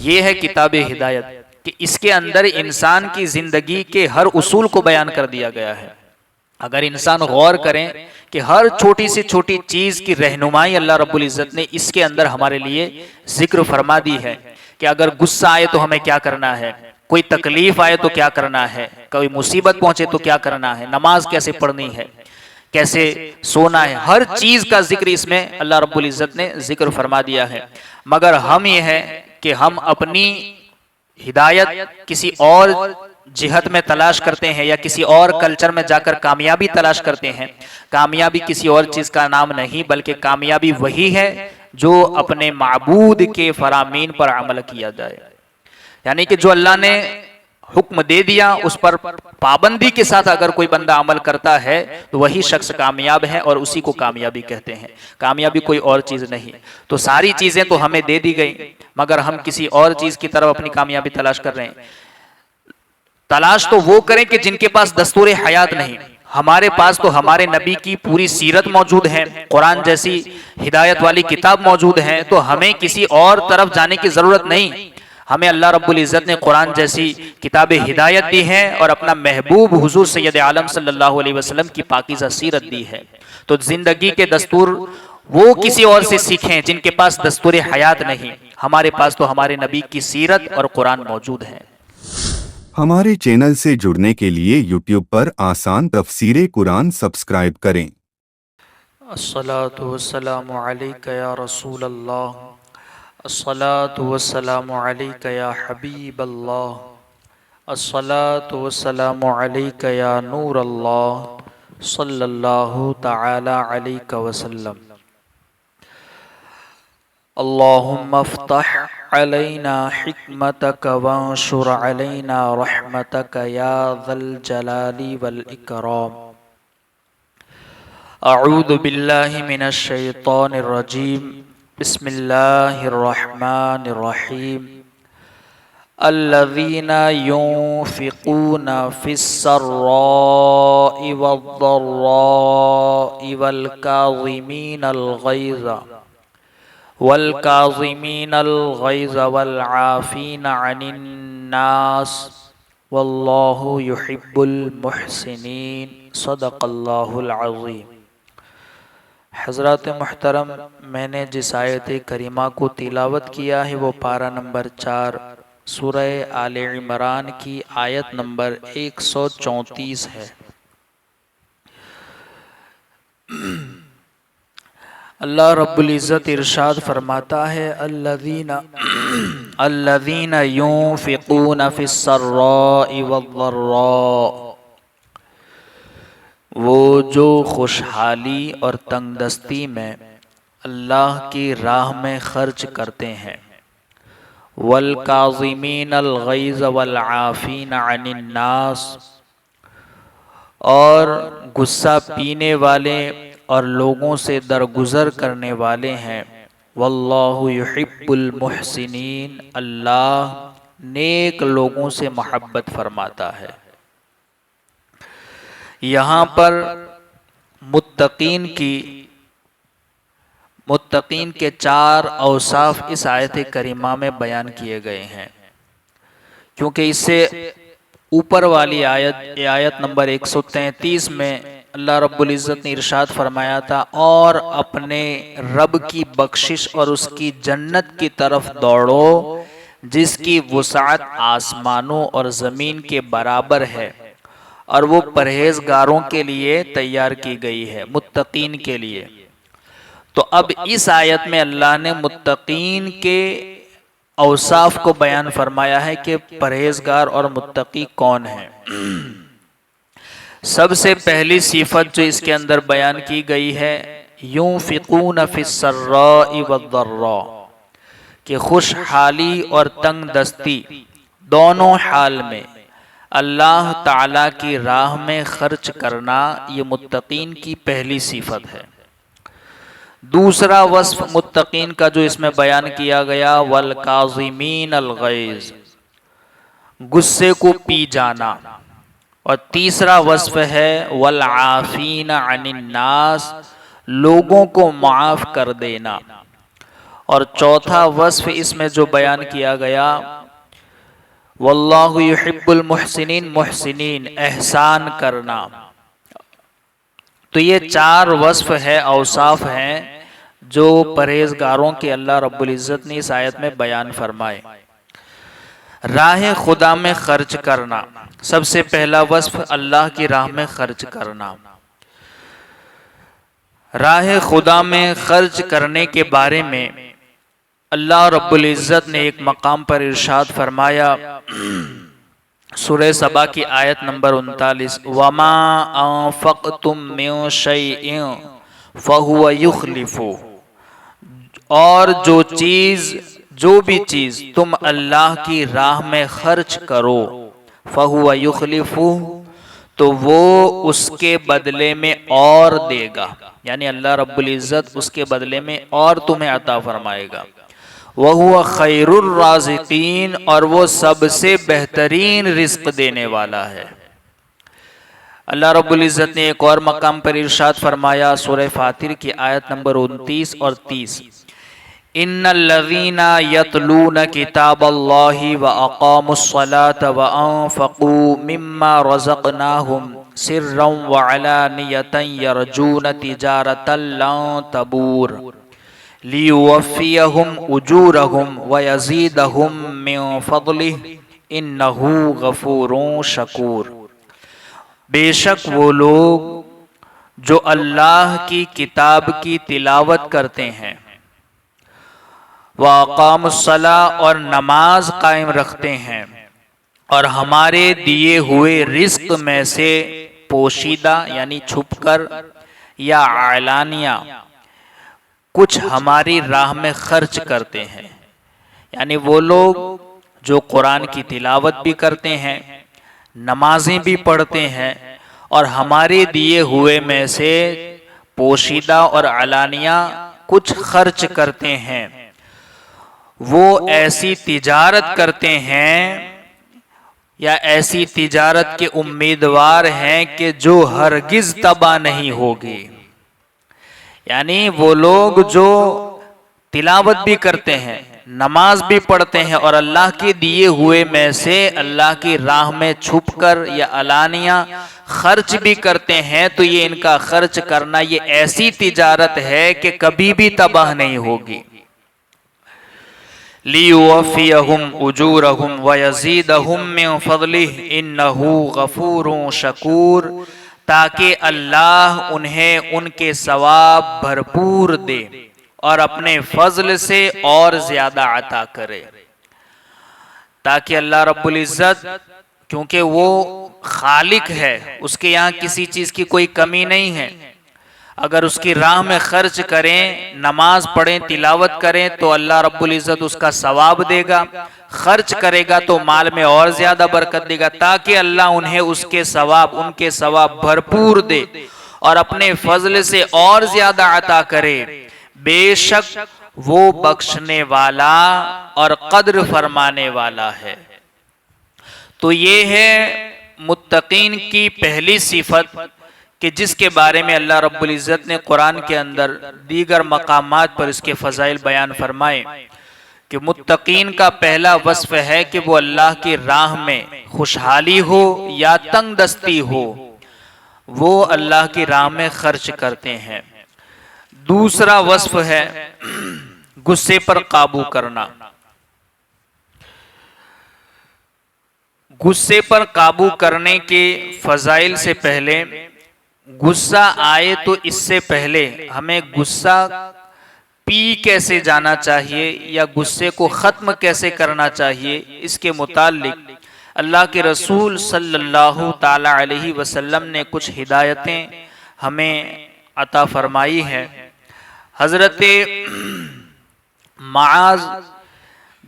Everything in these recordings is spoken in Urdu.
یہ ہے کتاب ہدایت کہ اس کے اندر انسان کی زندگی کے ہر اصول کو بیان کر دیا گیا ہے۔ اگر انسان غور کریں کہ ہر چھوٹی سے چھوٹی چیز کی رہنمائی اللہ رب العزت نے اس کے اندر ہمارے لیے ذکر فرما دی ہے کہ اگر غصہ آئے تو ہمیں کیا کرنا ہے، کوئی تکلیف آئے تو کیا کرنا ہے، کوئی مصیبت پہنچے تو کیا کرنا ہے، نماز کیسے پڑھنی ہے، کیسے سونا ہے، ہر چیز کا ذکر اس میں اللہ رب العزت نے ذکر فرما دیا ہے۔ مگر ہم یہ ہے کہ ہم اپنی ہدایت کسی اور جہت میں تلاش کرتے ہیں یا کسی اور کلچر میں جا کر کامیابی تلاش کرتے ہیں۔ کامیابی کسی اور چیز کا نام نہیں، بلکہ کامیابی وہی ہے جو اپنے معبود کے فرامین پر عمل کیا جائے، یعنی کہ جو اللہ نے حکم دے دیا اس پر پابندی کے ساتھ اگر کوئی بندہ عمل کرتا ہے تو وہی شخص کامیاب ہے، اور اسی کو کامیابی کہتے ہیں۔ کامیابی کوئی اور چیز نہیں۔ تو ساری چیزیں تو ہمیں دے دی گئی، مگر ہم کسی اور چیز کی طرف اپنی کامیابی تلاش کر رہے ہیں۔ تلاش تو وہ کریں کہ جن کے پاس دستور حیات نہیں۔ ہمارے پاس تو ہمارے نبی کی پوری سیرت موجود ہے، قرآن جیسی ہدایت والی کتاب موجود ہے، تو ہمیں کسی اور طرف جانے کی ضرورت نہیں۔ ہمیں اللہ رب العزت نے قرآن جیسی کتاب ہدایت دی ہے اور اپنا محبوب حضور سید عالم صلی اللہ علیہ وسلم کی پاکیزہ سیرت دی ہے۔ تو زندگی کے دستور وہ کسی اور سے سیکھیں جن کے پاس دستور حیات نہیں۔ ہمارے پاس تو ہمارے نبی کی سیرت اور قرآن موجود ہے۔ ہمارے چینل سے جڑنے کے لیے یوٹیوب پر آسان تفسیر قرآن سبسکرائب کریں۔ الصلاۃ والسلام علیک یا رسول اللہ، الصلاۃ والسلام علیک یا حبیب اللہ، الصلاۃ والسلام علیک یا نور اللہ، صلی اللہ تعالی علیہ وسلم۔ اللہم افتح علینا حکمتک وانشر علینا رحمتک یا ذا الجلال والاکرام۔ اعوذ باللہ من الشیطان الرجیم، بسم اللہ الرحمن الرحیم۔ الذین ينفقون فی السراء والضراء والکاظمین الغیظ والعافین عن الناس واللہ یحب المحسنین، صدق اللہ العظیم۔ حضرات محترم، میں نے جس آیت کریمہ کو تلاوت کیا ہے وہ پارہ نمبر 4 سورہ آل عمران کی آیت نمبر 134 ہے۔ اللہ رب العزت ارشاد فرماتا ہے الذین ينفقون فی السراء والضراء، وہ جو خوشحالی اور تنگ دستی میں اللہ کی راہ میں خرچ کرتے ہیں، والکاظمین الغیظ والعافین عن الناس، اور غصہ پینے والے اور لوگوں سے درگزر کرنے والے ہیں، واللہ یحب المحسنین، اللہ نیک لوگوں سے محبت فرماتا ہے۔ یہاں پر متقین کے 4 اوصاف اس آیت کریمہ میں بیان کیے گئے ہیں، کیونکہ اس سے اوپر والی آیت نمبر 133 میں اللہ رب العزت نے ارشاد فرمایا تھا، اور اپنے رب کی بخشش اور اس کی جنت کی طرف دوڑو جس کی وسعت آسمانوں اور زمین کے برابر ہے، اور وہ پرہیزگاروں کے لیے تیار کی گئی ہے، متقین کے لیے۔ تو اب اس آیت میں اللہ نے متقین کے اوصاف کو بیان فرمایا ہے کہ پرہیزگار اور متقی کون ہیں۔ سب سے پہلی صفت جو اس کے اندر بیان کی گئی ہے، ينفقون فی السراء والضراء، کہ خوشحالی اور تنگ دستی دونوں حال میں اللہ تعالی کی راہ میں خرچ کرنا، یہ متقین کی پہلی صفت ہے۔ دوسرا وصف متقین کا جو اس میں بیان کیا گیا، والکاظمین الغیظ، غصے کو پی جانا، اور تیسرا وصف ہے والعافین عن الناس، لوگوں کو معاف کر دینا۔ اور چوتھا وصف اس میں جو بیان کیا گیا واللہ یحب المحسنین، محسنین احسان کرنا، تو یہ چار وصف ہے، اوصاف ہیں جو پرہیزگاروں کے اللہ رب العزت نے اس آیت میں بیان فرمائے۔ راہ خدا میں خرچ کرنا، سب سے پہلا وصف اللہ کی راہ میں خرچ کرنا۔ راہ خدا میں خرچ کرنے کے بارے میں اللہ رب العزت نے ایک مقام پر ارشاد فرمایا، سورہ سبا کی آیت نمبر 39، وَمَا أَنفَقْتُم مِّن شَيْءٍ فَهُوَ يُخْلِفُهُ، اور جو بھی چیز تم اللہ کی راہ میں خرچ کرو، فَهُوَ يُخْلِفُهُ، تو وہ اس کے بدلے میں اور دے گا، یعنی اللہ رب العزت اس کے بدلے میں اور تمہیں عطا فرمائے گا۔ وَهُوَ خَيْرُ الرَّازِقِينَ، اور وہ سب سے بہترین رزق دینے والا ہے۔ اللہ رب العزت نے ایک اور مقام پر ارشاد فرمایا، سورہ فاطر کی آیت نمبر 29 اور 30، ان الذین یتلون کتاب اللہ واقاموا الصلاة وانفقوا مما رزقناہم سرا وعلانیۃ یرجون تجارۃ لن تبور لیوفیہم اجورہم ویزیدہم من فضلہ انہ غفور شکور۔ بے شک وہ لوگ جو اللہ کی کتاب کی تلاوت کرتے ہیں، وَأَقَامُوا الصَّلَاةَ، اور نماز قائم رکھتے ہیں، اور ہمارے دیے ہوئے رزق میں سے پوشیدہ یعنی چھپ کر یا اعلانیہ کچھ ہماری راہ میں خرچ کرتے ہیں، یعنی وہ لوگ جو قرآن کی تلاوت بھی کرتے ہیں، نمازیں بھی پڑھتے ہیں، اور ہمارے دیے ہوئے میں سے پوشیدہ اور علانیہ کچھ خرچ کرتے ہیں، وہ ایسی تجارت کرتے ہیں یا ایسی تجارت کے امیدوار ہیں کہ جو ہرگز تباہ نہیں ہوگی۔ یعنی وہ لوگ جو تلاوت بھی کرتے ہیں، نماز بھی پڑھتے ہیں، اور اللہ کے دیے ہوئے میں سے اللہ کی راہ میں چھپ کر یا علانیہ خرچ بھی کرتے ہیں، تو یہ ان کا خرچ کرنا یہ ایسی تجارت ہے کہ کبھی بھی تباہ نہیں ہوگی۔ لِيُوَفِّيَهُمْ أُجُورَهُمْ وَيَزِيدَهُمْ مِنْ فَضْلِهِ إِنَّهُ غَفُورٌ شَكُورٌ، تاکہ اللہ انہیں ان کے ثواب بھرپور دے اور اپنے فضل سے اور زیادہ عطا کرے، تاکہ اللہ رب العزت، کیونکہ وہ خالق ہے، اس کے یہاں کسی چیز کی کوئی کمی نہیں ہے، اگر اس کی راہ میں خرچ کریں، نماز پڑھیں، تلاوت کریں تو اللہ رب العزت اس کا ثواب دے گا، خرچ کرے گا تو مال میں اور زیادہ برکت دے گا، تاکہ اللہ انہیں ان کے ثواب بھرپور دے اور اپنے فضل سے اور زیادہ عطا کرے۔ بے شک وہ بخشنے والا اور قدر فرمانے والا ہے۔ تو یہ ہے متقین کی پہلی صفت کہ جس کے بارے میں اللہ رب العزت نے قرآن کے اندر دیگر مقامات پر اس کے فضائل بیان فرمائے کہ متقین کا پہلا وصف ہے کہ وہ اللہ کی راہ میں خوشحالی ہو یا تنگ دستی ہو، وہ اللہ کی راہ میں خرچ کرتے ہیں۔ دوسرا وصف ہے غصے پر قابو کرنا۔ غصے پر قابو کرنے کے فضائل سے پہلے غصہ آئے تو اس سے پہلے ہمیں غصہ پی کیسے جانا چاہیے یا غصے کو ختم کیسے کرنا چاہیے، اس کے متعلق اللہ کے رسول صلی اللہ تعالی علیہ وسلم نے کچھ ہدایتیں ہمیں عطا فرمائی ہیں۔ حضرت معاذ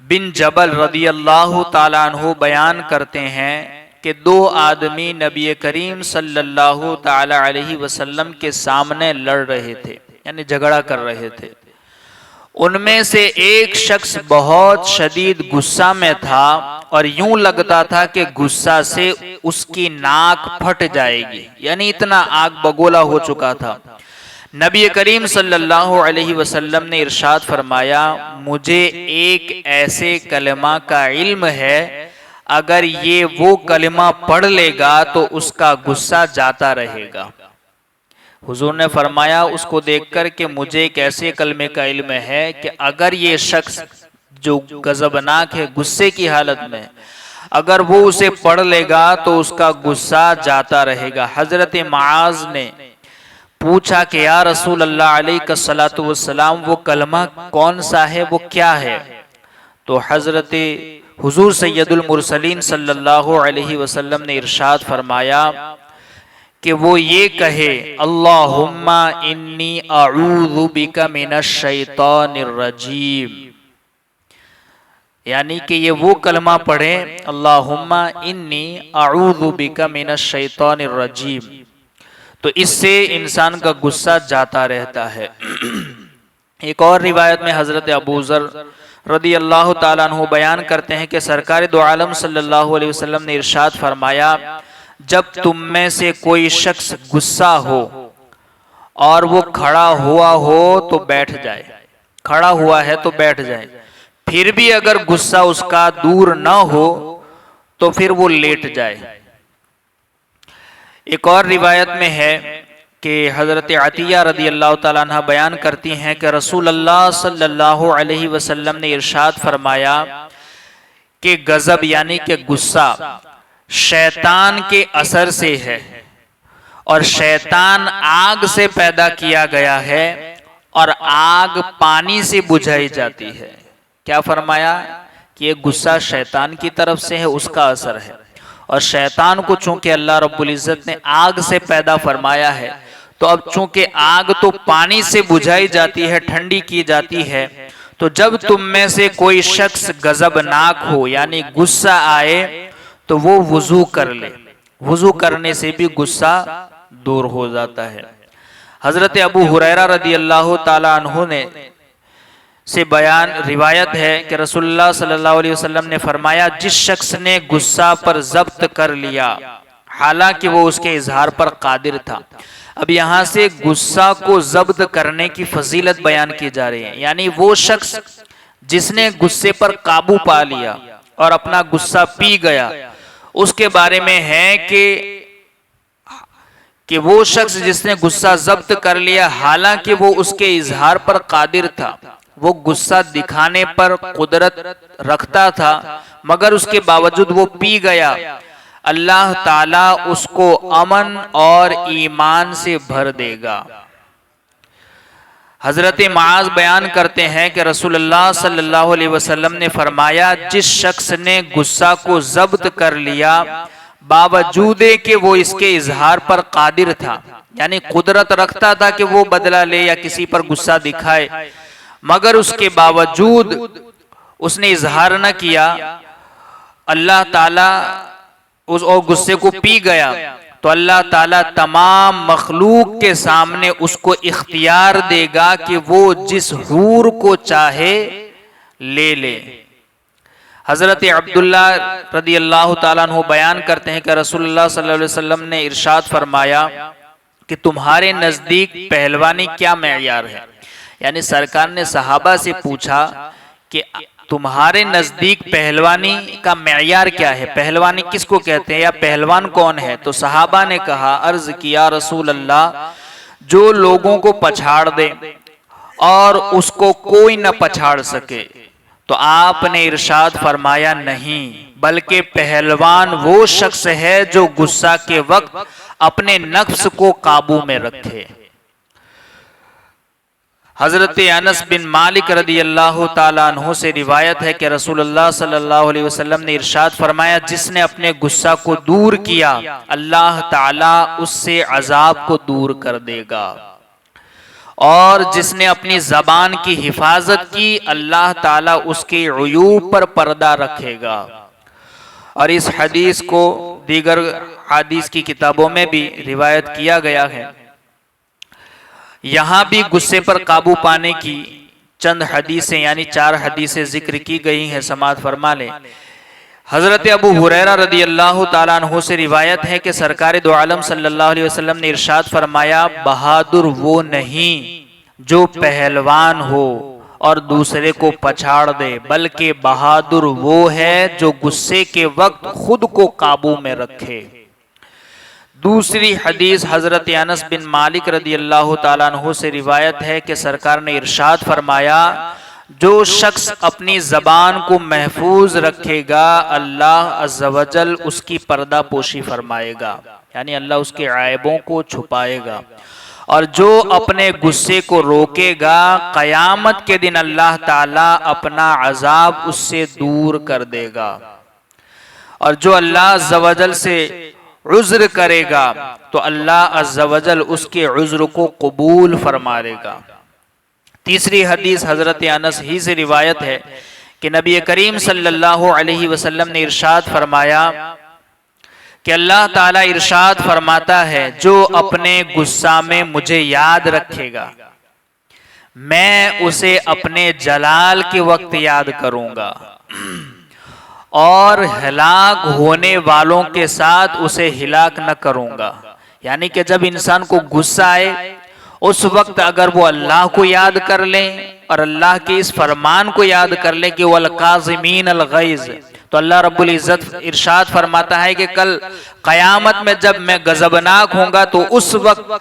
بن جبل رضی اللہ تعالیٰ عنہ بیان کرتے ہیں کہ دو آدمی نبی کریم صلی اللہ تعالی علیہ وسلم کے سامنے لڑ رہے تھے، یعنی جھگڑا کر رہے تھے۔ ان میں سے ایک شخص بہت شدید غصہ میں تھا اور یوں لگتا تھا کہ غصہ سے اس کی ناک پھٹ جائے گی، یعنی اتنا آگ بگولا ہو چکا تھا۔ نبی کریم صلی اللہ علیہ وسلم نے ارشاد فرمایا مجھے ایک ایسے کلمہ کا علم ہے اگر یہ وہ کلمہ پڑھ لے گا تو اس کا غصہ جاتا رہے گا۔ حضور نے فرمایا اس کو دیکھ کر کہ مجھے ایک ایسے کلمے کا علم ہے کہ اگر یہ شخص جو غضبناک ہے غصے کی حالت میں اگر وہ اسے پڑھ لے گا تو اس کا غصہ جاتا رہے گا۔ حضرت معاذ نے پوچھا کہ یا رسول اللہ علیہ الصلوۃ والسلام وہ کلمہ کون سا ہے، وہ کیا ہے؟ تو حضرت حضور سید المرسلین صلی اللہ علیہ وسلم نے ارشاد فرمایا کہ وہ یہ کہے اللہم انی اعوذ بک من الشیطان الرجیم، یعنی کہ یہ وہ کلمہ پڑھیں اللہم انی اعوذ بک من الشیطان الرجیم، تو اس سے انسان کا غصہ جاتا رہتا ہے۔ ایک اور روایت میں حضرت ابو ذر رضی اللہ تعالیٰ عنہ بیان کرتے ہیں کہ سرکار دو عالم صلی اللہ علیہ وسلم نے ارشاد فرمایا جب تم میں سے کوئی شخص غصہ ہو اور وہ کھڑا ہوا ہو تو بیٹھ جائے، کھڑا ہوا ہے تو بیٹھ جائے، پھر بھی اگر غصہ اس کا دور نہ ہو تو پھر وہ لیٹ جائے۔ ایک اور روایت میں ہے کہ حضرت عطیہ رضی اللہ تعالیٰ عنہ بیان کرتی ہیں کہ رسول اللہ صلی اللہ علیہ وسلم نے ارشاد فرمایا کہ غضب یعنی کہ غصہ شیطان کے اثر سے ہے، اور شیطان آگ سے پیدا کیا گیا ہے اور آگ پانی سے بجھائی جاتی ہے۔ کیا فرمایا کہ یہ غصہ شیطان کی طرف سے ہے، اس کا اثر ہے، اور شیطان کو چونکہ اللہ رب العزت نے آگ سے پیدا فرمایا ہے تو اب چونکہ آگ تو پانی سے بجھائی جاتی ہے، ٹھنڈی کی جاتی ہے، تو جب تم میں سے کوئی شخص غضبناک ہو یعنی غصہ آئے تو وہ وضو کر لے، وضو کرنے سے بھی غصہ دور ہو جاتا ہے۔ حضرت ابو ہریرہ رضی اللہ تعالیٰ عنہ نے سے بیان روایت ہے کہ رسول اللہ صلی اللہ علیہ وسلم نے فرمایا جس شخص نے غصہ پر ضبط کر لیا حالانکہ وہ اس کے اظہار پر قادر تھا۔ اب یہاں سے غصہ کو ضبط کرنے کی فضیلت بیان کی جا رہی ہے، یعنی وہ شخص جس نے غصے پر قابو پا لیا اور اپنا غصہ پی گیا، اس کے بارے میں ہے کہ وہ شخص جس نے غصہ ضبط کر لیا حالانکہ وہ اس کے اظہار پر قادر تھا، وہ غصہ دکھانے پر قدرت رکھتا تھا مگر اس کے باوجود وہ پی گیا، اللہ تعالیٰ اس کو امن اور ایمان سے بھر دے گا۔ حضرت معاذ بیان کرتے ہیں کہ رسول اللہ صلی اللہ علیہ وسلم نے فرمایا جس شخص نے غصہ کو ضبط کر لیا باوجود کہ وہ اس کے اظہار پر قادر تھا، یعنی قدرت رکھتا تھا کہ وہ بدلہ لے یا کسی پر غصہ دکھائے، مگر اس کے باوجود اس نے اظہار نہ کیا، اللہ تعالیٰ اس اور غصے کو پی گیا، تو اللہ تعالیٰ تمام مخلوق کے سامنے اس کو اختیار دے گا کہ وہ جس حور کو چاہے لے لے۔ حضرت عبداللہ رضی اللہ تعالیٰ عنہ بیان کرتے ہیں کہ رسول اللہ صلی اللہ علیہ وسلم نے ارشاد فرمایا کہ تمہارے نزدیک پہلوانی کیا معیار ہے، یعنی سرکار نے صحابہ سے پوچھا کہ تمہارے نزدیک پہلوانی کا معیار کیا ہے، پہلوانی کس کو کہتے ہیں یا پہلوان کون ہے؟ تو صحابہ نے کہا عرض کیا رسول اللہ جو لوگوں کو پچھاڑ دے اور اس کو کوئی نہ پچھاڑ سکے، تو آپ نے ارشاد فرمایا نہیں بلکہ پہلوان وہ شخص ہے جو غصہ کے وقت اپنے نفس کو قابو میں رکھے۔ حضرت انس بن مالک رضی اللہ تعالیٰ عنہ سے روایت ہے کہ رسول اللہ صلی اللہ علیہ وسلم نے ارشاد فرمایا جس نے اپنے غصہ کو دور کیا اللہ تعالیٰ اس سے عذاب کو دور کر دے گا، اور جس نے اپنی زبان کی حفاظت کی اللہ تعالیٰ اس کے عیوب پر پردہ رکھے گا۔ اور اس حدیث کو دیگر حدیث کی کتابوں میں بھی روایت کیا گیا ہے۔ یہاں بھی غصے پر قابو پانے کی چند حدیثیں یعنی 4 حدیثیں ذکر کی گئی ہیں، سماعت فرما لیں۔ حضرت ابو ہریرہ رضی اللہ تعالیٰ عنہ سے روایت ہے کہ سرکار دو عالم صلی اللہ علیہ وسلم نے ارشاد فرمایا، بہادر وہ نہیں جو پہلوان ہو اور دوسرے کو پچھاڑ دے، بلکہ بہادر وہ ہے جو غصے کے وقت خود کو قابو میں رکھے۔ دوسری حدیث حضرت انس بن مالک رضی اللہ تعالیٰ عنہ سے روایت ہے کہ سرکار نے ارشاد فرمایا، جو شخص اپنی زبان کو محفوظ رکھے گا اللہ عز و جل اس کی پردہ پوشی فرمائے گا، یعنی اللہ اس کے عیبوں کو چھپائے گا، اور جو اپنے غصے کو روکے گا قیامت کے دن اللہ تعالیٰ اپنا عذاب اس سے دور کر دے گا، اور جو اللہ عز و جل سے عذر کرے گا تو اللہ عز و جل اس کے عذر کو قبول فرمائے گا۔ تیسری حدیث حضرت انس ہی سے روایت ہے کہ نبی کریم صلی اللہ علیہ وسلم نے ارشاد فرمایا کہ اللہ تعالیٰ ارشاد فرماتا ہے، جو اپنے غصہ میں مجھے یاد رکھے گا میں اسے اپنے جلال کے وقت یاد کروں گا، اور ہلاک ہونے والوں کے ساتھ اسے ہلاک نہ کروں گا۔ یعنی کہ جب انسان کو غصہ آئے اس وقت اگر وہ اللہ کو یاد کر لیں اور اللہ کے اس فرمان کو یاد کر لیں کہ وَالْقَاظِمِينَ الْغَيْظَ، تو اللہ رب العزت ارشاد فرماتا ہے کہ کل قیامت میں جب میں غضبناک ہوں گا تو اس وقت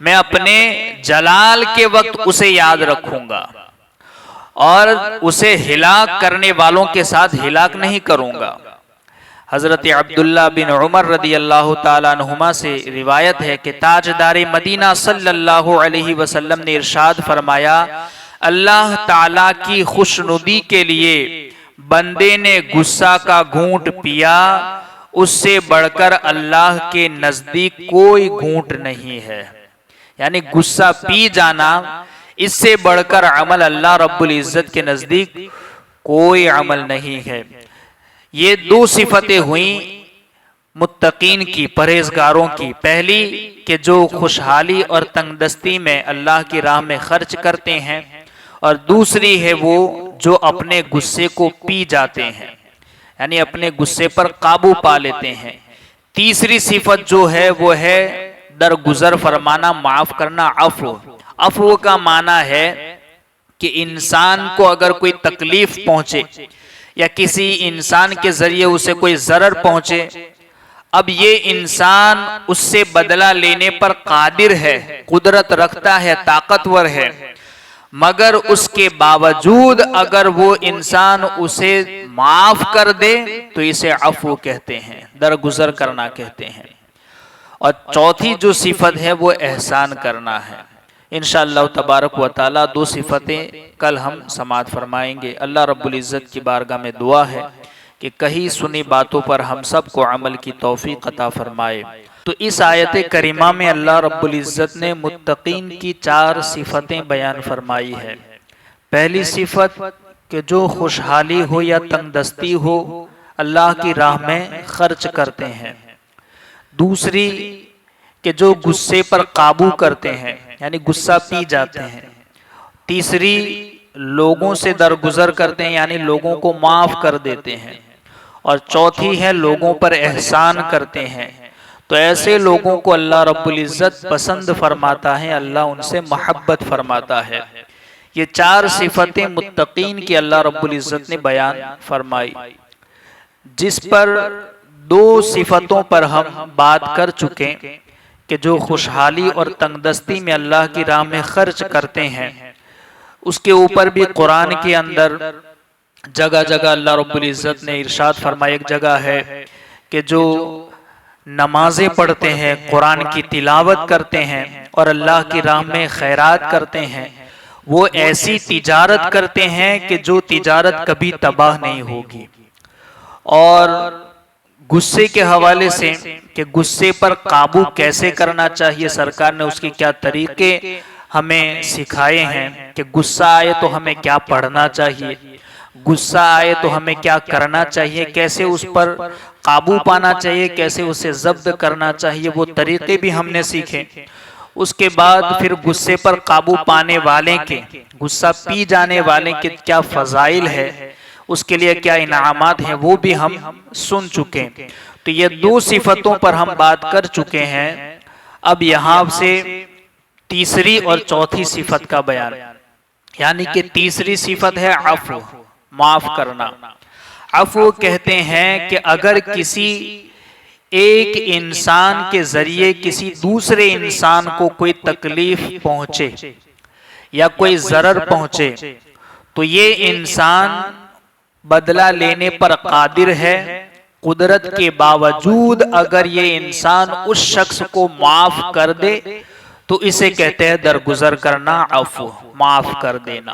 میں اپنے جلال کے وقت اسے یاد رکھوں گا اور اسے ہلاک کرنے والوں کے ساتھ ہلاک نہیں کروں گا۔ حضرت عبداللہ بن عمر رضی اللہ تعالیٰ عنہما سے روایت ہے کہ تاجدار مدینہ صلی اللہ علیہ وسلم نے ارشاد فرمایا، اللہ تعالیٰ کی خوشنودی کے لیے بندے نے غصہ کا گھونٹ پیا، اس سے بڑھ کر اللہ کے نزدیک کوئی گھونٹ نہیں ہے۔ یعنی غصہ پی جانا اس سے بڑھ کر عمل اللہ رب العزت کے نزدیک کوئی عمل نہیں ہے۔ یہ دو صفتیں ہوئیں متقین کی، پرہیزگاروں کی۔ پہلی کہ جو خوشحالی اور تنگ دستی میں اللہ کی راہ میں خرچ کرتے ہیں، اور دوسری ہے وہ جو اپنے غصے کو پی جاتے ہیں، یعنی اپنے غصے پر قابو پا لیتے ہیں۔ تیسری صفت جو ہے وہ ہے درگزر فرمانا، معاف کرنا، عفو۔ عفو کا معنی ہے کہ انسان کو اگر کوئی تکلیف پہنچے یا کسی انسان کے ذریعے اسے کوئی ضرر پہنچے، اب یہ انسان اس سے بدلہ لینے پر قادر ہے، قدرت رکھتا ہے، طاقتور ہے، مگر اس کے باوجود اگر وہ انسان اسے معاف کر دے تو اسے عفو کہتے ہیں، درگزر کرنا کہتے ہیں۔ اور چوتھی جو صفت ہے وہ احسان کرنا ہے۔ انشاءاللہ تبارک و تعالی دو صفتیں کل ہم سماعت فرمائیں گے۔ اللہ رب العزت کی بارگاہ میں دعا ہے کہ کہیں سنی باتوں پر ہم سب کو عمل کی توفیق عطا فرمائے۔ تو اس آیت کریمہ میں اللہ رب العزت نے متقین کی 4 صفتیں بیان فرمائی ہے۔ پہلی صفت کہ جو خوشحالی ہو یا تنگ دستی ہو اللہ کی راہ میں خرچ کرتے ہیں۔ دوسری کہ جو غصے پر قابو کرتے ہیں، یعنی غصہ پی جاتے ہیں۔ تیسری لوگوں سے درگزر کرتے ہیں، یعنی لوگوں کو معاف کر دیتے ہیں۔ اور چوتھی ہے لوگوں پر احسان کرتے ہیں۔ تو ایسے لوگوں کو اللہ رب العزت پسند فرماتا ہے، اللہ ان سے محبت فرماتا ہے۔ یہ 4 صفتیں متقین کی اللہ رب العزت نے بیان فرمائی، جس پر 2 صفتوں پر ہم بات کر چکے کہ جو خوشحالی اور تنگ دستی میں اللہ کی راہ میں خرچ کرتے ہیں، اس کے اوپر بھی قرآن کے اندر جگہ جگہ اللہ رب العزت نے ارشاد فرمایا۔ ایک جگہ ہے کہ جو نمازیں پڑھتے ہیں، قرآن کی تلاوت کرتے ہیں اور اللہ کی راہ میں خیرات کرتے ہیں، وہ ایسی تجارت کرتے ہیں کہ جو تجارت کبھی تباہ نہیں ہوگی۔ اور غصے کے حوالے سے کہ غصے پر قابو کیسے کرنا چاہیے، سرکار نے اس کے کیا طریقے ہمیں سکھائے ہیں کہ غصہ آئے تو ہمیں کیا پڑھنا چاہیے، غصہ آئے تو ہمیں کیا کرنا چاہیے، کیسے اس پر قابو پانا چاہیے، کیسے اسے ضبط کرنا چاہیے، وہ طریقے بھی ہم نے سیکھے۔ اس کے بعد پھر غصے پر قابو پانے والے کے، غصہ پی جانے والے کے کیا فضائل ہے، اس کے لیے کیا انعامات ہیں وہ بھی ہم سن چکے. تو یہ دو صفتوں پر ہم بات کر چکے ہیں. اب یہاں سے تیسری اور چوتھی صفت کا بیان، یعنی کہ تیسری صفت ہے عفو، معاف کرنا. عفو کہتے ہیں کہ اگر کسی ایک انسان کے ذریعے کسی دوسرے انسان کو کوئی تکلیف پہنچے یا کوئی ضرر پہنچے تو یہ انسان بدلہ لینے پر قادر ہے. قدرت کے باوجود اگر یہ انسان اس شخص کو معاف کر دے تو اسے کہتے ہیں درگزر کرنا، عفو، معاف کر دینا.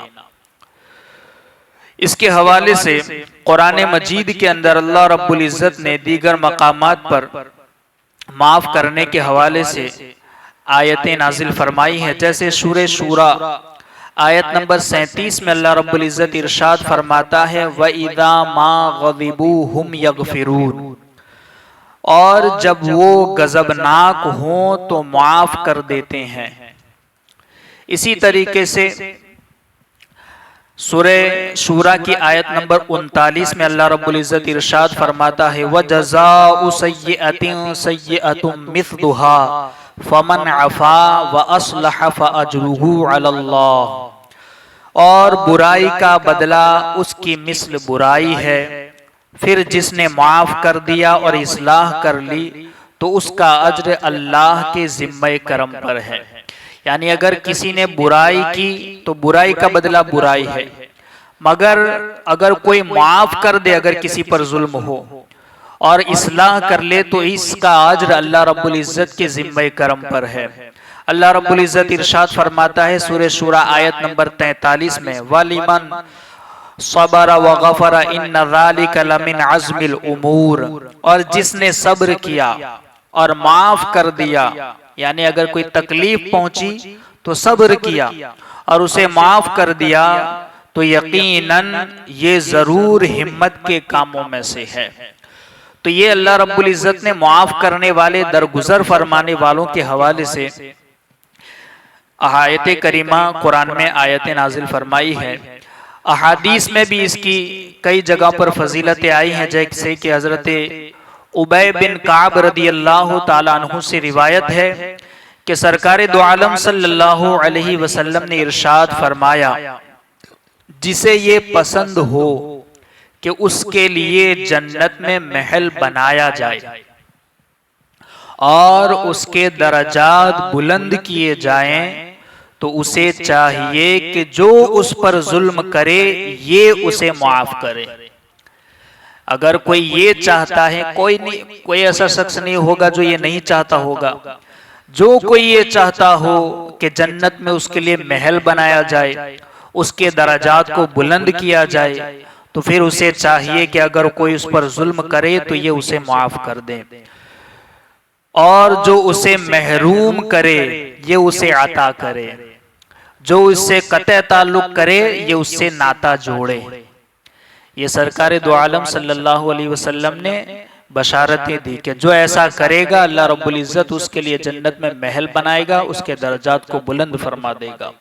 اس کے حوالے سے قرآن مجید کے اندر اللہ رب العزت نے دیگر مقامات پر معاف کرنے کے حوالے سے آیتیں نازل فرمائی ہیں. جیسے سورہ شورى آیت نمبر 37 میں اللہ رب العزت ارشاد فرماتا ہے وَإِذَا مَا غَضِبُوا هُمْ يَغْفِرُونَ، اور جب وہ غضبناک ہوں تو معاف کر دیتے ہیں. اسی طریقے سے سورہ شورى کی آیت نمبر 39 میں اللہ رب العزت ارشاد فرماتا ہے وَجَزَاءُ سَيِّئَةٍ سَيِّئَةٌ مِثْلُهَا فَمَنْ عَفَا وَأَصْلَحَ فَأَجْرُهُ عَلَى اللَّهِ، اور برائی کا بدلہ اس کی مثل برائی ہے، پھر جس نے معاف کر دیا اور اصلاح کر لی تو اس کا اجر اللہ کے ذمہ کرم پر ہے. یعنی اگر کسی نے برائی کی تو برائی کا بدلہ برائی ہے، مگر اگر کوئی معاف کر دے، اگر کسی پر ظلم ہو اور اصلاح کر لے تو اس کا اجر اللہ رب العزت کے ذمہ کرم پر ہے. اللہ رب العزت ارشاد فرماتا ہے سورہ شورى آیت نمبر 43 میں وَلِمَنْ صَبَرَ وَغَفَرَ إِنَّ ذَلِكَ لَمِنْ عَزْمِ الْأُمُورِ، اور جس نے صبر کیا اور معاف کر دیا، یعنی اگر کوئی تکلیف پہنچی تو صبر کیا اور اسے معاف کر دیا تو یقیناً یہ ضرور ہمت کے کاموں میں سے ہے. تو یہ اللہ رب العزت نے معاف کرنے والے، درگزر فرمانے والوں کے حوالے سے آیت کریمہ قرآن میں آیت نازل فرمائی ہے. احادیث میں بھی اس کی کئی جگہ پر فضیلتیں آئی ہیں، جیسے کہ حضرت ابی بن کعب رضی اللہ تعالیٰ عنہ سے روایت ہے کہ سرکار دو عالم صلی اللہ علیہ وسلم نے ارشاد فرمایا جسے یہ پسند ہو کہ اس کے لیے جنت میں محل بنایا جائے اور اس کے درجات بلند کیے جائیں تو اسے چاہیے کہ جو اس پر ظلم کرے یہ اسے معاف کرے. اگر کوئی یہ چاہتا ہے، کوئی ایسا شخص نہیں ہوگا جو یہ نہیں چاہتا ہوگا. جو کوئی یہ چاہتا ہو کہ جنت میں اس کے لیے محل بنایا جائے، اس کے درجات کو بلند کیا جائے، تو پھر اسے چاہیے کہ اگر کوئی اس پر ظلم کرے تو یہ اسے معاف کر دے، اور جو اسے محروم کرے یہ اسے عطا کرے، جو اس سے قطع تعلق کرے یہ اس سے ناتا جوڑے. یہ سرکار دو عالم صلی اللہ علیہ وسلم نے بشارتیں دی کہ جو ایسا کرے گا اللہ رب العزت اس کے لیے جنت میں محل بنائے گا، اس کے درجات کو بلند فرما دے گا.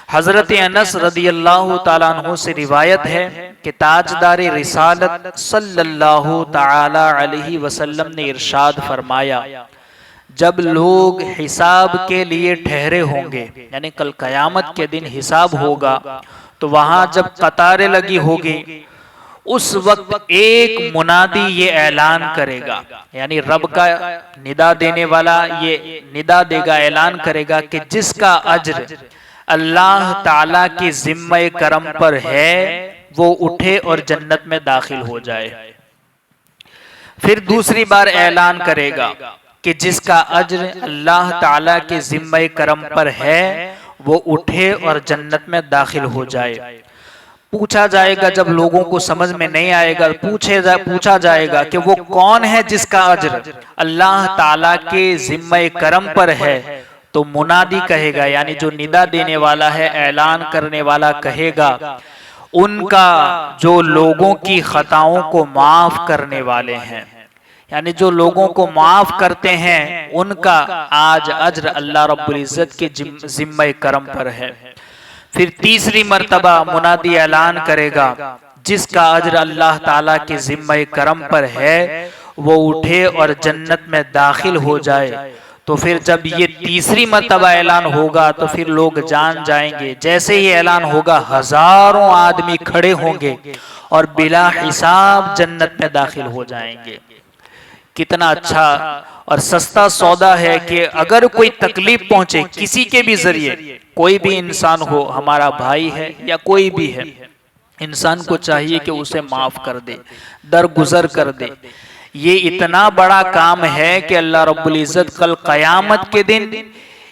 حضرت انس رضی اللہ تعالیٰ عنہ سے روایت ہے کہ تاجدار رسالت صلی اللہ تعالی علیہ وسلم نے ارشاد فرمایا جب لوگ حساب کے لیے ٹھہرے ہوں گے، یعنی کل قیامت کے دن حساب ہوگا، تو وہاں جب قطاریں لگی ہوگی اس وقت ایک منادی یہ اعلان کرے گا، یعنی رب کا ندا دینے والا یہ ندا دے گا، اعلان کرے گا کہ جس کا اجر اللہ تعالیٰ کی ذمہ کرم پر ہے وہ اٹھے اور جنت میں داخل ہو جائے. پھر دوسری بار اعلان کرے گا کہ جس کا اجر اللہ تعالیٰ کے ذمہ کرم پر ہے وہ اٹھے اور جنت میں داخل ہو جائے. پوچھا جائے گا، جب لوگوں کو سمجھ میں نہیں آئے گا پوچھا جائے گا کہ وہ کون ہے جس کا اجر اللہ تعالیٰ کے ذمہ کرم پر ہے، تو منادی کہے گا، یعنی جو ندا دینے والا ہے، اعلان کرنے والا کہے گا ان کا جو لوگوں کی خطاؤں کو معاف کرنے والے ہیں، یعنی جو لوگوں کو معاف کرتے ہیں ان کا آج اجر اللہ رب العزت کے ذمہ کرم پر ہے. پھر تیسری مرتبہ منادی اعلان کرے گا جس کا اجر اللہ تعالیٰ کے ذمہ کرم پر ہے وہ اٹھے اور جنت میں داخل ہو جائے، تو پھر جب یہ تیسری مرتبہ اعلان ہوگا تو پھر لوگ جان جائیں گے، جیسے ہی اعلان ہوگا ہزاروں آدمی کھڑے ہوں گے اور بلا حساب جنت میں داخل ہو جائیں گے۔ کتنا اچھا اور سستا سودا ہے کہ اگر کوئی تکلیف پہنچے کسی کے بھی ذریعے، کوئی بھی انسان ہو، ہمارا بھائی ہے یا کوئی بھی ہے، انسان کو چاہیے کہ اسے معاف کر دے، درگزر کر دے۔ یہ اتنا بڑا کام ہے کہ اللہ رب العزت کل قیامت کے دن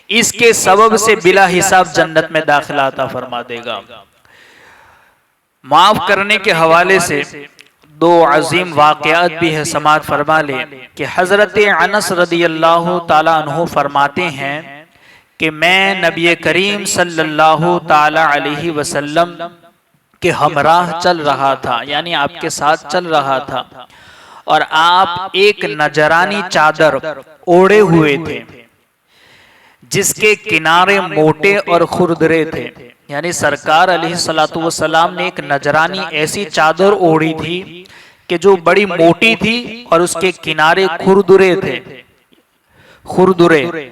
اس کے سبب سے بلا حساب جنت میں داخلہ عطا فرما دے گا۔ معاف کرنے کے حوالے سے دو عظیم واقعات بھی ہے، سماعت فرما لیں کہ حضرت انس رضی اللہ تعالیٰ عنہ فرماتے ہیں کہ میں نبی کریم صلی اللہ تعالیٰ علیہ وسلم کے ہمراہ چل رہا تھا، یعنی آپ کے ساتھ چل رہا تھا، اور آپ ایک نجرانی چادر اوڑے ہوئے تھے جس کے کنارے موٹے اور کھردرے تھے، یعنی سرکار علیہ السلام نے ایک نجرانی ایسی چادر اوڑھی تھی کہ جو بڑی موٹی تھی اور اس کے کنارے کھردرے تھے، کھردرے۔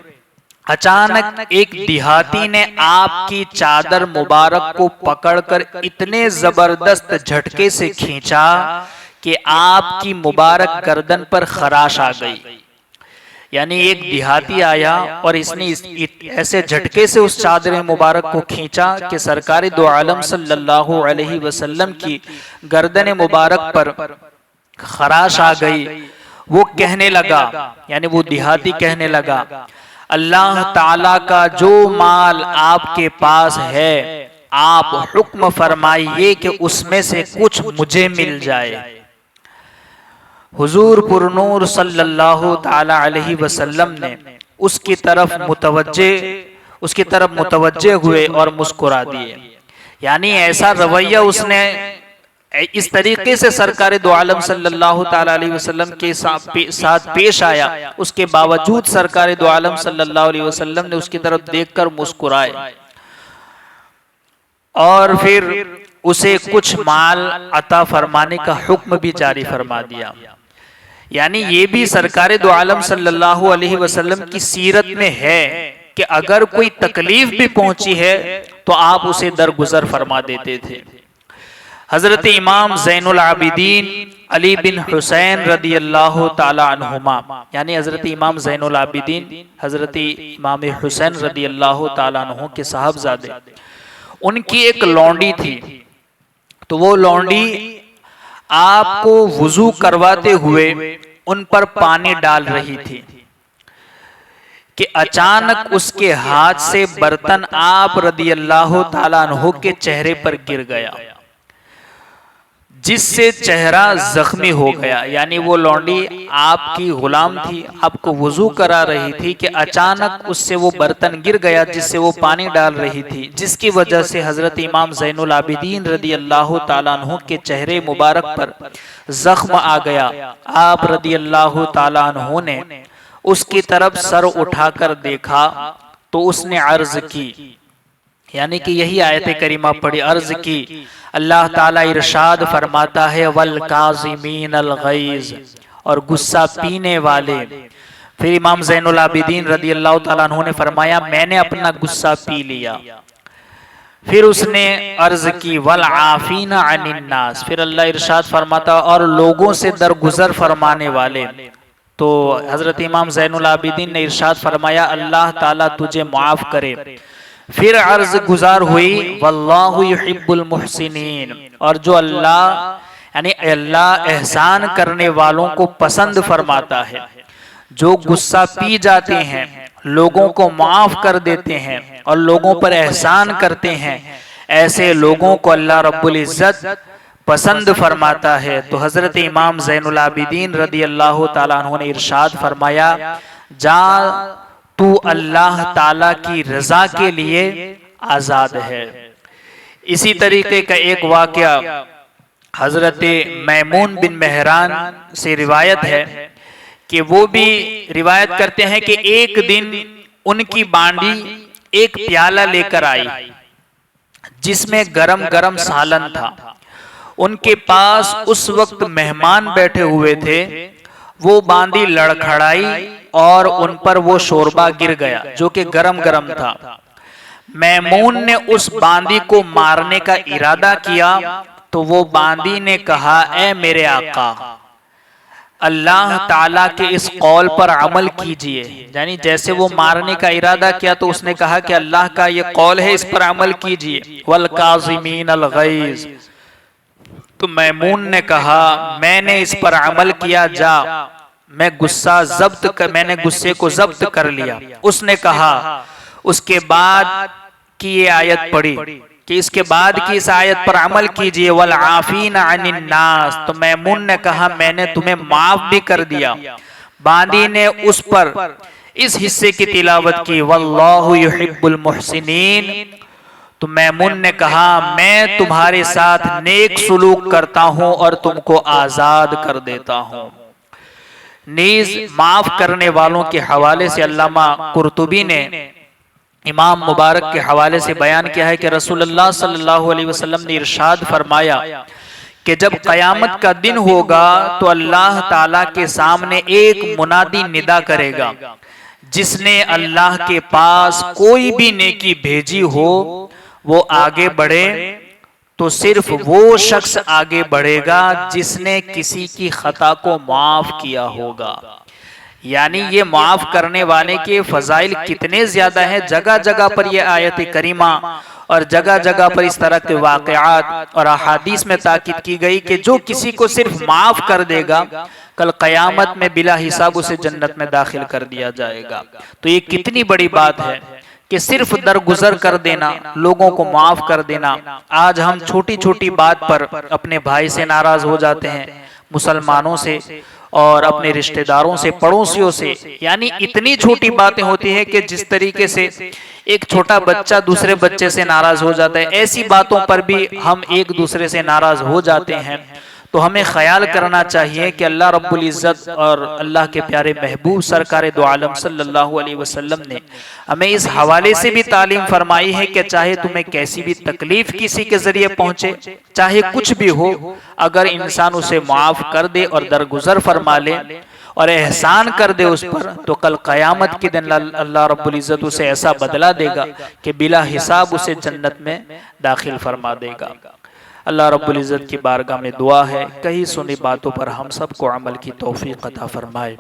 اچانک ایک دیہاتی نے آپ کی چادر مبارک کو پکڑ کر اتنے زبردست جھٹکے سے کھینچا کہ آپ کی مبارک گردن پر خراش آ گئی۔ یعنی ایک دیہاتی آیا اور اس نے ایسے جھٹکے سے اس چادر مبارک کو کھینچا کہ سرکار دو عالم صلی اللہ علیہ وسلم کی گردن مبارک پر خراش آ گئی۔ وہ کہنے لگا، یعنی وہ دیہاتی کہنے لگا، اللہ تعالیٰ کا جو مال آپ کے پاس ہے آپ حکم فرمائیے کہ اس میں سے کچھ مجھے مل جائے۔ حضور پر نور صلی اللہ تعالی علیہ وسلم نے اس کی طرف متوجہ ہوئے اور مسکرا دیے، یعنی ایسا رویہ اس نے اس طریقے سے سرکار دو عالم صلی اللہ تعالی علیہ وسلم کے ساتھ پیش آیا، اس کے باوجود سرکار دو عالم صلی اللہ علیہ وسلم نے اس کی طرف دیکھ کر مسکرائے اور پھر اسے کچھ مال عطا فرمانے کا حکم بھی جاری فرما دیا۔ یعنی یہ بھی سرکار دو عالم صلی اللہ علیہ وسلم کی سیرت میں ہے کہ اگر کوئی تکلیف بھی پہنچی ہے تو آپ اسے درگزر فرما دیتے تھے۔ حضرت امام زین العابدین علی بن حسین رضی اللہ تعالی عنہما، یعنی حضرت امام زین العابدین حضرت امام حسین رضی اللہ تعالی عنہ کے صاحبزادے، ان کی ایک لونڈی تھی، تو وہ لونڈی آپ کو وضو کرواتے ہوئے ان پر پانی ڈال رہی تھی کہ اچانک اس کے ہاتھ سے برتن آپ رضی اللہ تعالیٰ عنہ کے چہرے پر گر گیا، جس سے چہرہ زخمی ہو گیا۔ یعنی وہ لونڈی آپ کی غلام تھی، آپ کو وضو کرا رہی تھی کہ اچانک اس سے وہ برتن گر گیا جس سے وہ پانی ڈال رہی تھی، جس کی وجہ سے حضرت امام زین العابدین رضی اللہ تعالیٰ عنہ کے چہرے مبارک پر زخم آ گیا۔ آپ رضی اللہ تعالیٰ عنہ نے اس کی طرف سر اٹھا کر دیکھا تو اس نے عرض کی، یعنی کہ یہی آیت کریمہ پڑھی، عرض کی، اللہ تعالیٰ ارشاد فرماتا ہے وَالْكَاظِمِينَ الْغَيْظَ، اور غصہ پینے والے۔ پھر امام زین العابدین رضی اللہ تعالیٰ عنہ نے فرمایا میں نے اپنا غصہ پی لیا۔ پھر اس نے عرض کی وَالْعَافِينَ عَنِ النَّاسِ، پھر اللہ ارشاد فرماتا اور لوگوں سے درگزر فرمانے والے۔ تو حضرت امام زین العابدین نے ارشاد فرمایا اللہ تعالیٰ تجھے معاف کرے۔ پھر عرض گزار ہوئی واللہ یحب المحسنین، اور جو اللہ یعنی اللہ احسان کرنے والوں کو پسند فرماتا ہے، جو غصہ پی جاتے ہیں، لوگوں کو معاف کر دیتے ہیں اور لوگوں پر احسان کرتے ہیں، ایسے لوگوں کو اللہ رب العزت پسند فرماتا ہے۔ تو حضرت امام زین العابدین رضی اللہ تعالیٰ عنہ نے ارشاد فرمایا جا تو اللہ تعالیٰ کی رضا کے لیے آزاد ہے۔ اسی طریقے کا ایک واقعہ حضرت میمون بن مہران سے روایت ہے کہ وہ بھی روایت کرتے ہیں کہ ایک دن ان کی بانڈی ایک پیالہ لے کر آئی جس میں گرم گرم سالن تھا۔ ان کے پاس اس وقت مہمان بیٹھے ہوئے تھے، وہ باندی لڑکھڑائی اور ان پر وہ شوربہ گر گیا جو کہ گرم گرم تھا۔ میمون نے اس باندی کو مارنے کا ارادہ کیا تو وہ باندی نے کہا اے میرے آقا، اللہ تعالیٰ کے اس قول پر عمل کیجئے، یعنی جیسے وہ مارنے کا ارادہ کیا تو اس نے کہا کہ اللہ کا یہ قول ہے، اس پر عمل کیجئے، وَالْقَاظِمِينَ الْغَيْظَ۔ تو میمون نے کہا میں نے اس پر عمل کیا، جا میں نے غصے کو ضبط کر لیا۔ اس نے کہا اس کے بعد کی یہ آیت پڑھی کہ اس کے بعد کی اس آیت پر عمل کیجئے، وَالْعَافِينَ عَنِ النَّاسِ۔ تو میمون نے کہا میں نے تمہیں معاف بھی کر دیا۔ باندی نے اس پر اس حصے کی تلاوت کی، وَاللَّهُ يُحِبُّ الْمُحْسِنِينَ۔ تو میمون نے کہا میں تمہارے ساتھ نیک سلوک کرتا ہوں اور تم کو آزاد کر دیتا ہوں۔ نیز معاف کرنے والوں کے حوالے سے علامہ قرطبی نے امام مبارک کے حوالے سے بیان کیا ہے کہ رسول اللہ صلی اللہ علیہ وسلم نے ارشاد فرمایا کہ جب قیامت کا دن ہوگا تو اللہ تعالیٰ کے سامنے ایک منادی ندا کرے گا، جس نے اللہ کے پاس کوئی بھی نیکی بھیجی ہو وہ آگے بڑھے، تو صرف وہ شخص آگے بڑھے گا جس نے کسی کی خطا کو معاف کیا ہوگا۔ یعنی یہ معاف کرنے والے کے فضائل کتنے زیادہ ہیں، جگہ جگہ پر یہ آیت کریمہ اور جگہ جگہ پر اس طرح کے واقعات اور احادیث میں تاکید کی گئی کہ جو کسی کو صرف معاف کر دے گا کل قیامت میں بلا حساب اسے جنت میں داخل کر دیا جائے گا۔ تو یہ کتنی بڑی بات ہے کہ صرف درگزر کر دینا، لوگوں کو معاف کر دینا۔ آج ہم چھوٹی چھوٹی بات پر اپنے بھائی سے ناراض ہو جاتے ہیں، مسلمانوں سے اور اپنے رشتہ داروں سے، پڑوسیوں سے، یعنی اتنی چھوٹی باتیں ہوتی ہیں کہ جس طریقے سے ایک چھوٹا بچہ دوسرے بچے سے ناراض ہو جاتا ہے، ایسی باتوں پر بھی ہم ایک دوسرے سے ناراض ہو جاتے ہیں۔ تو ہمیں خیال کرنا چاہیے کہ اللہ رب العزت اور اللہ کے پیارے محبوب سرکار دو عالم صلی اللہ علیہ وسلم نے ہمیں اس حوالے سے بھی تعلیم فرمائی ہے کہ چاہے تمہیں کیسی بھی تکلیف کسی کے ذریعے پہنچے، چاہے کچھ بھی ہو، اگر انسان اسے معاف کر دے اور درگزر فرما لے اور احسان کر دے اس پر، تو کل قیامت کے دن اللہ رب العزت اسے ایسا بدلہ دے گا کہ بلا حساب اسے جنت میں داخل فرما دے گا۔ اللہ رب العزت کی بارگاہ میں دعا ہے کہیں سنی باتوں پر ہم سب کو عمل کی توفیق عطا فرمائے۔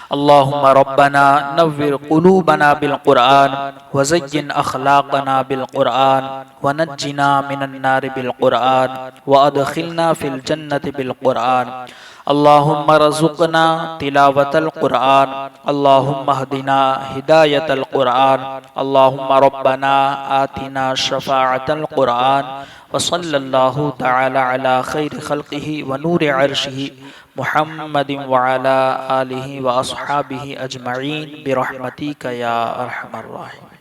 اللہم ربنا نور قلوبنا بالقرآن وزین اخلاقنا بالقرآن ونجنا من النار بالقرآن وادخلنا فی الجنت بالقرآن۔ اللہم رزقنا تلاوت القرآن، اللہم اہدنا ہدایت القرآن، اللہم ربنا آتنا شفاعت القرآن، وصلی اللہ تعالی علی خیر خلقہ ونور عرشہ محمد وعلی آلہ واصحابہ اجمعین برحمتک یا ارحم الراحمین۔